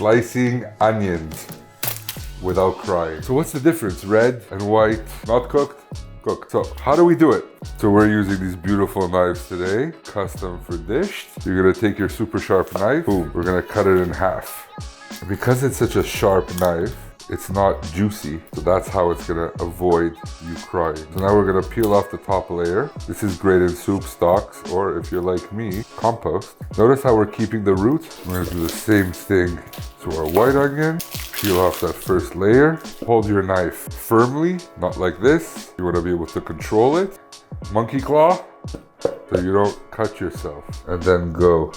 slicing onions without crying. So what's the difference? Red and white, not cooked, cooked. So how do we do it? So we're using these beautiful knives today, custom for dished. You're gonna take your super sharp knife, boom, we're gonna cut it in half. Because it's such a sharp knife, it's not juicy, so that's how it's gonna avoid you crying. So now we're gonna peel off the top layer. This is great in soup stocks, or if you're like me, compost. Notice how we're keeping the roots. We're gonna do the same thing to our white onion. Peel off that first layer. Hold your knife firmly, not like this. You wanna be able to control it. Monkey claw, so you don't cut yourself. And then go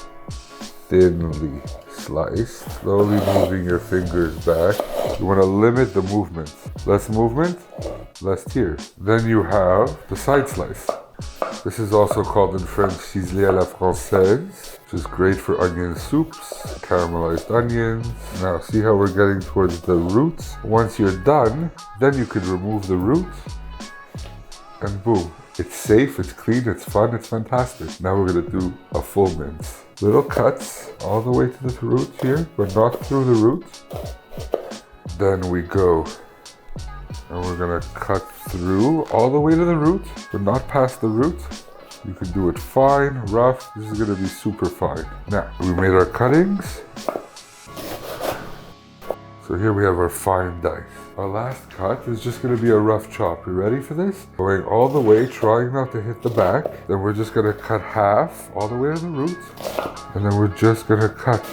thinly slice, slowly moving your fingers back. You want to limit the movement. Less movement, less tears. Then you have the side slice. This is also called in French ciselé à la française, which is great for onion soups, caramelized onions. Now see how we're getting towards the roots? Once you're done, then you can remove the roots and boom. It's safe, it's clean, it's fun, it's fantastic. Now we're gonna do a full mince. Little cuts all the way to the roots here, but not through the roots. Then we go and we're gonna cut through all the way to the roots, but not past the roots. You can do it fine, rough. This is gonna be super fine. Now, we made our cuttings. So here we have our fine dice. Our last cut is just gonna be a rough chop. You ready for this? Going all the way, trying not to hit the back. Then we're just gonna cut half all the way to the roots. And then we're just gonna cut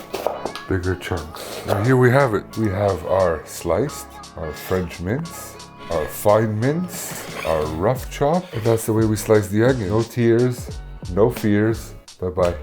bigger chunks. And here we have it. We have our sliced, our French mince, our fine mince, our rough chop. And that's the way we slice the onion. No tears, no fears. Bye-bye.